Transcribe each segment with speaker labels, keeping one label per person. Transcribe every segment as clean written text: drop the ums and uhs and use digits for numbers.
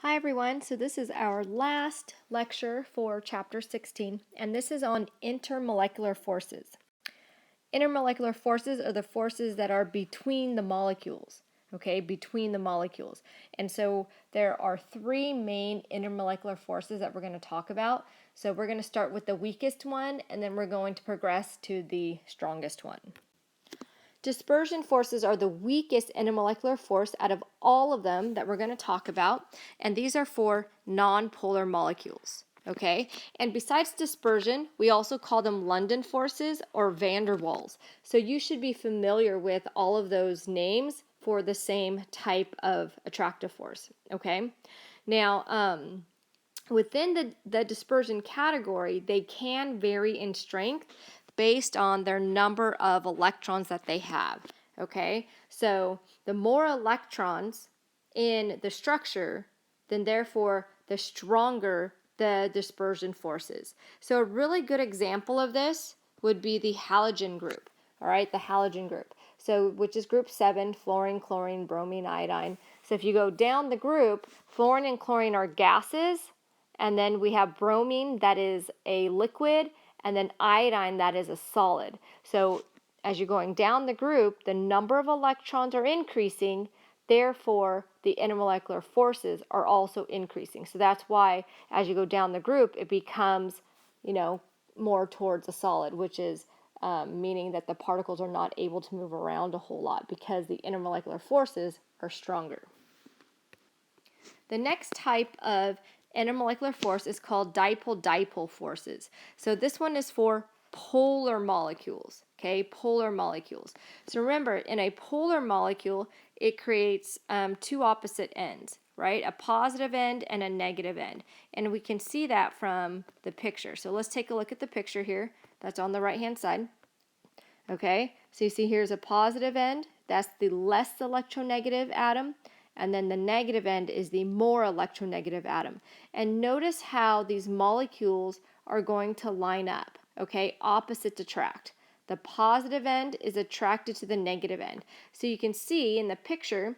Speaker 1: Hi everyone, so this is our last lecture for chapter 16, and this is on intermolecular forces. Intermolecular forces are the forces that are between the molecules, okay, between the molecules. And so there are three main intermolecular forces that we're going to talk about. So we're going to start with the weakest one, and then we're going to progress to the strongest one. Dispersion forces are the weakest intermolecular force out of all of them that we're going to talk about, and these are for nonpolar molecules. Okay, and besides dispersion, we also call them London forces or van der Waals. So you should be familiar with all of those names for the same type of attractive force. Okay, now within the dispersion category, they can vary in strength based on their number of electrons that they have. Okay, so the more electrons in the structure, then therefore the stronger the dispersion forces. So a really good example of this would be the halogen group. All right, the halogen group. So which is group 7, fluorine, chlorine, bromine, iodine. So if you go down the group, fluorine and chlorine are gases, and then we have bromine that is a liquid, and then iodine that is a solid. So as you're going down the group, the number of electrons are increasing, therefore the intermolecular forces are also increasing. So that's why as you go down the group, it becomes, more towards a solid, which is meaning that the particles are not able to move around a whole lot because the intermolecular forces are stronger. The next type of intermolecular force is called dipole-dipole forces. So this one is for polar molecules, okay, polar molecules. So remember, in a polar molecule, it creates two opposite ends, right? A positive end and a negative end. And we can see that from the picture. So let's take a look at the picture here. That's on the right-hand side. Okay, so you see here's a positive end. That's the less electronegative atom. And then the negative end is the more electronegative atom. And notice how these molecules are going to line up, okay? Opposites attract. The positive end is attracted to the negative end. So you can see in the picture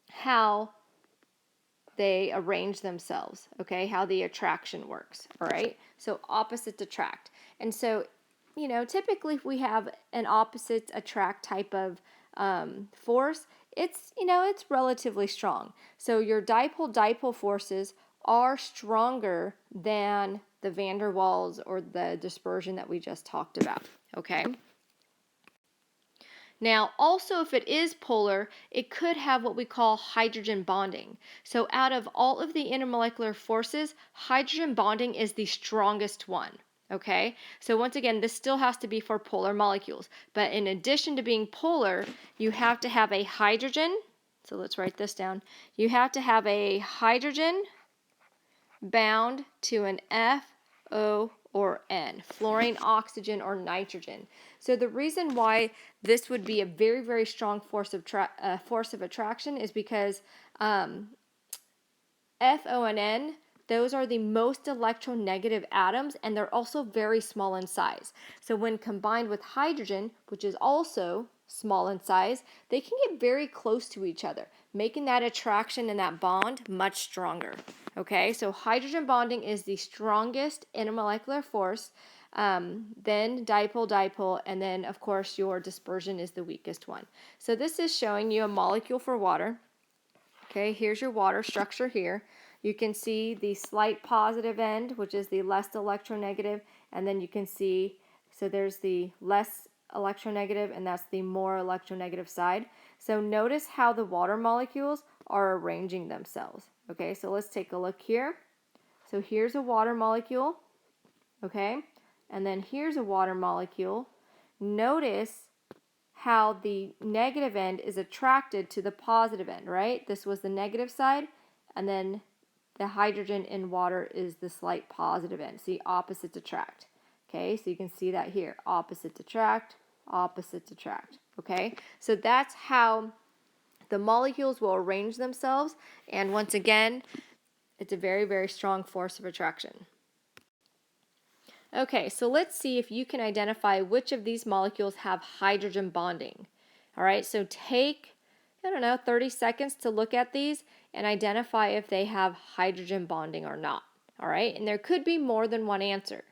Speaker 1: how they arrange themselves, okay? How the attraction works, all right? So opposites attract. And so, typically if we have an opposites attract type of force, it's relatively strong. So your dipole-dipole forces are stronger than the van der Waals or the dispersion that we just talked about, okay? Now, also if it is polar, it could have what we call hydrogen bonding. So out of all of the intermolecular forces, hydrogen bonding is the strongest one. Okay, so once again, this still has to be for polar molecules. But in addition to being polar, you have to have a hydrogen. So let's write this down. You have to have a hydrogen bound to an F, O, or N, fluorine, oxygen, or nitrogen. So the reason why this would be a very, very strong force of attraction is because F, O, and N, those are the most electronegative atoms, and they're also very small in size. So when combined with hydrogen, which is also small in size, they can get very close to each other, making that attraction and that bond much stronger. Okay, so hydrogen bonding is the strongest intermolecular force, then dipole-dipole, and then of course your dispersion is the weakest one. So this is showing you a molecule for water. Okay, here's your water structure here. You can see the slight positive end, which is the less electronegative, and then you can see, so there's the less electronegative, and that's the more electronegative side. So notice how the water molecules are arranging themselves. Okay, so let's take a look here. So here's a water molecule, okay, and then here's a water molecule. Notice how the negative end is attracted to the positive end, right? This was the negative side, and then the hydrogen in water is the slight positive end. See, opposites attract. Okay, so you can see that here. Opposites attract, opposites attract. Okay, so that's how the molecules will arrange themselves. And once again, it's a very, very strong force of attraction. Okay, so let's see if you can identify which of these molecules have hydrogen bonding. All right, so take, 30 seconds to look at these and identify if they have hydrogen bonding or not. All right, and there could be more than one answer.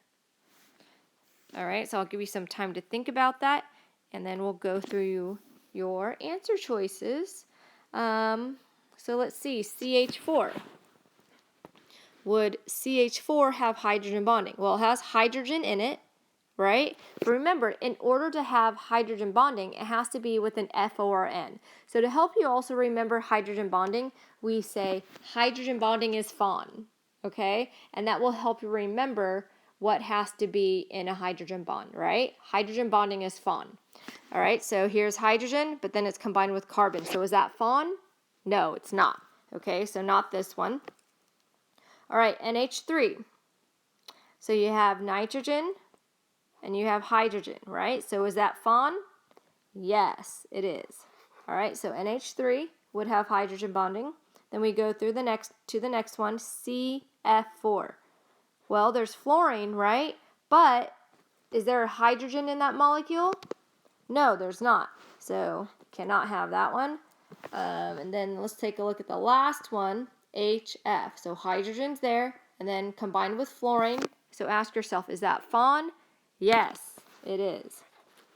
Speaker 1: All right, so I'll give you some time to think about that, and then we'll go through your answer choices. So let's see, CH4. Would CH4 have hydrogen bonding? Well, it has hydrogen in it, right? But remember, in order to have hydrogen bonding, it has to be with an F or N. So to help you also remember hydrogen bonding, we say hydrogen bonding is FON, okay? And that will help you remember what has to be in a hydrogen bond, right? Hydrogen bonding is FON. All right, so here's hydrogen, but then it's combined with carbon. So is that FON? No, it's not. Okay, so not this one. All right, NH3. So you have nitrogen and you have hydrogen, right? So is that FON? Yes, it is. All right, so NH3 would have hydrogen bonding. Then we go through the next one, CF4. Well, there's fluorine, right? But is there a hydrogen in that molecule? No, there's not. So cannot have that one. And then let's take a look at the last one, HF. So hydrogen's there, and then combined with fluorine. So ask yourself, is that FON? Yes, it is.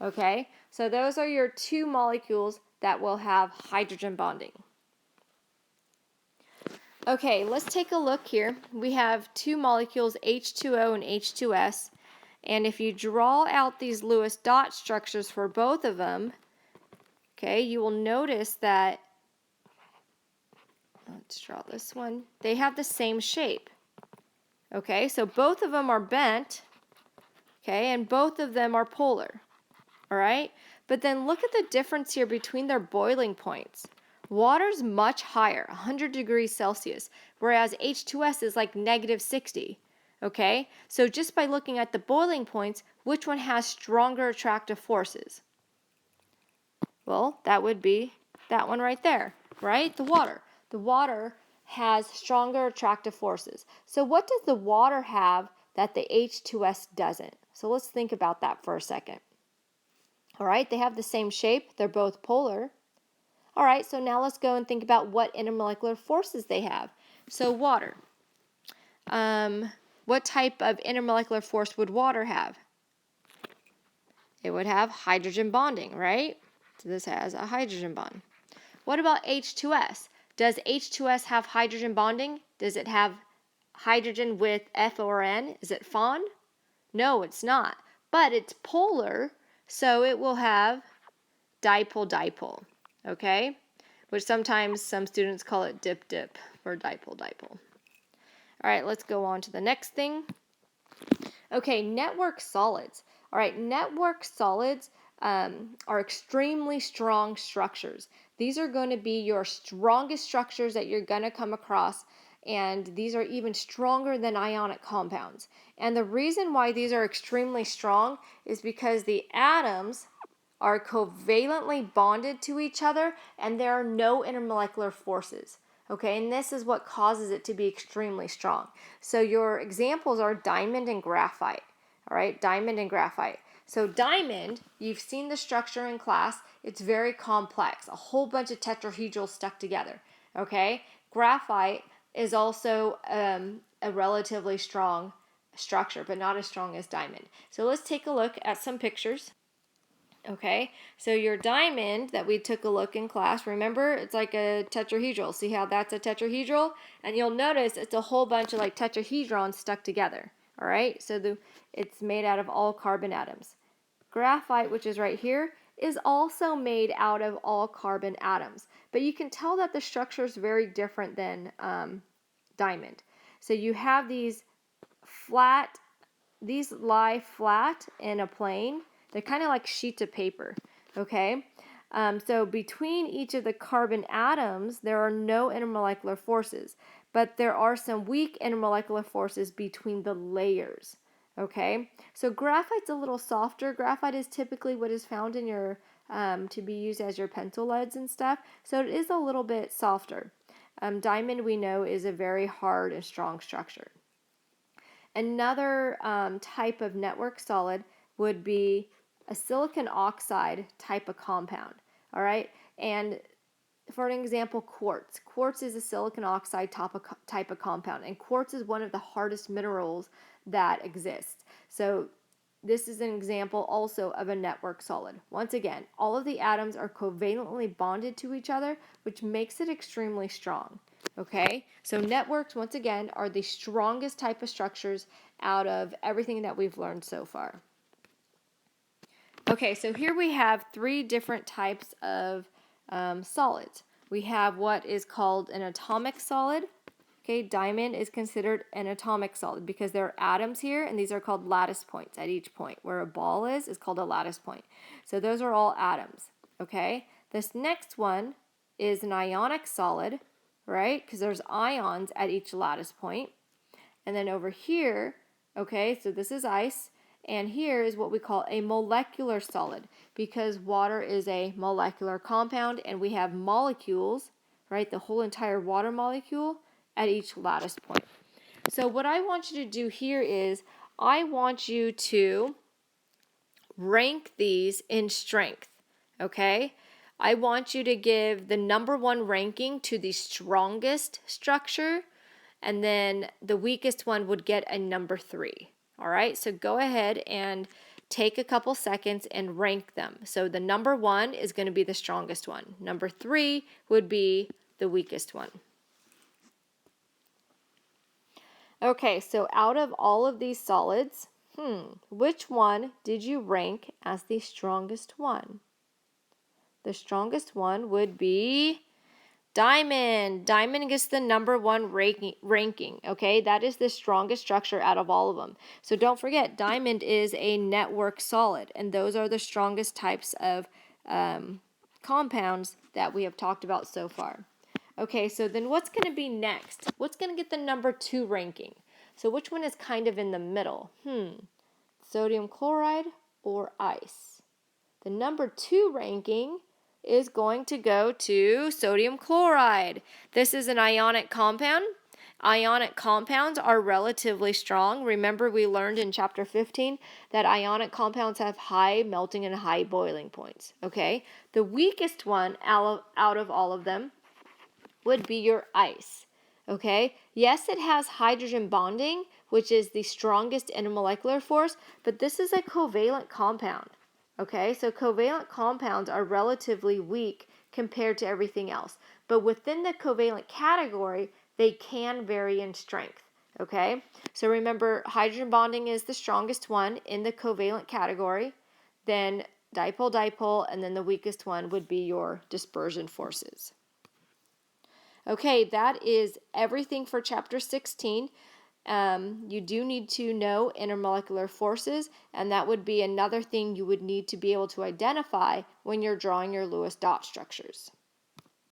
Speaker 1: Okay, so those are your two molecules that will have hydrogen bonding. Okay, let's take a look here. We have two molecules, H2O and H2S. And if you draw out these Lewis dot structures for both of them, okay, you will notice that, let's draw this one, they have the same shape. Okay, so both of them are bent, okay, and both of them are polar, all right? But then look at the difference here between their boiling points. Water's much higher, 100 degrees Celsius, whereas H2S is like -60, okay? So just by looking at the boiling points, which one has stronger attractive forces? Well, that would be that one right there, right? The water. The water has stronger attractive forces. So what does the water have that the H2S doesn't? So let's think about that for a second. All right, they have the same shape. They're both polar. All right, so now let's go and think about what intermolecular forces they have. So water. What type of intermolecular force would water have? It would have hydrogen bonding, right? So this has a hydrogen bond. What about H2S? Does H2S have hydrogen bonding? Does it have hydrogen with F or N? Is it FON? No, it's not. But it's polar, so it will have dipole-dipole, okay? Which sometimes some students call it dip-dip for dipole-dipole. All right, let's go on to the next thing. Okay, network solids. All right, network solids are extremely strong structures. These are going to be your strongest structures that you're going to come across, and these are even stronger than ionic compounds. And the reason why these are extremely strong is because the atoms are covalently bonded to each other, and there are no intermolecular forces. Okay, and this is what causes it to be extremely strong. So your examples are diamond and graphite. All right, diamond and graphite. So diamond, you've seen the structure in class. It's very complex, a whole bunch of tetrahedrals stuck together. Okay, graphite is also a relatively strong structure, but not as strong as diamond. So let's take a look at some pictures. Okay, so your diamond that we took a look in class, remember, it's like a tetrahedral. See how that's a tetrahedral? And you'll notice it's a whole bunch of like tetrahedrons stuck together. All right, so it's made out of all carbon atoms. Graphite, which is right here, is also made out of all carbon atoms. But you can tell that the structure is very different than diamond. So you have these lie flat in a plane. They're kind of like sheets of paper, okay? So between each of the carbon atoms, there are no intermolecular forces, but there are some weak intermolecular forces between the layers, okay? So graphite's a little softer. Graphite is typically what is found in your, to be used as your pencil leads and stuff, so it is a little bit softer. Diamond, we know, is a very hard and strong structure. Another type of network solid would be a silicon oxide type of compound, all right? And for an example, quartz. Quartz is a silicon oxide type of compound, and quartz is one of the hardest minerals that exist. So this is an example also of a network solid. Once again, all of the atoms are covalently bonded to each other, which makes it extremely strong. Okay, so networks, once again, are the strongest type of structures out of everything that we've learned so far. Okay, so here we have three different types of solids. We have what is called an atomic solid. Okay, diamond is considered an atomic solid because there are atoms here, and these are called lattice points at each point. Where a ball is called a lattice point. So those are all atoms. Okay, this next one is an ionic solid, right? Because there's ions at each lattice point. And then over here, okay, so this is ice. And here is what we call a molecular solid because water is a molecular compound and we have molecules, right, the whole entire water molecule at each lattice point. So what I want you to do here is I want you to rank these in strength, okay? I want you to give the number one ranking to the strongest structure, and then the weakest one would get a number 3. All right, so go ahead and take a couple seconds and rank them. So the number 1 is going to be the strongest one. Number 3 would be the weakest one. Okay, so out of all of these solids, which one did you rank as the strongest one? The strongest one would be diamond. Diamond gets the number 1 ranking, okay? That is the strongest structure out of all of them. So don't forget, diamond is a network solid, and those are the strongest types of compounds that we have talked about so far. Okay, so then what's going to be next? What's going to get the number 2 ranking? So which one is kind of in the middle? Sodium chloride or ice? The number 2 ranking is going to go to sodium chloride. This is an ionic compound. Ionic compounds are relatively strong. Remember, we learned in chapter 15 that ionic compounds have high melting and high boiling points. Okay, the weakest one out of all of them would be your ice. Okay, yes, it has hydrogen bonding, which is the strongest intermolecular force, but this is a covalent compound. Okay, so covalent compounds are relatively weak compared to everything else. But within the covalent category, they can vary in strength. Okay, so remember, hydrogen bonding is the strongest one in the covalent category, then dipole-dipole, and then the weakest one would be your dispersion forces. Okay, that is everything for chapter 16. You do need to know intermolecular forces, and that would be another thing you would need to be able to identify when you're drawing your Lewis dot structures.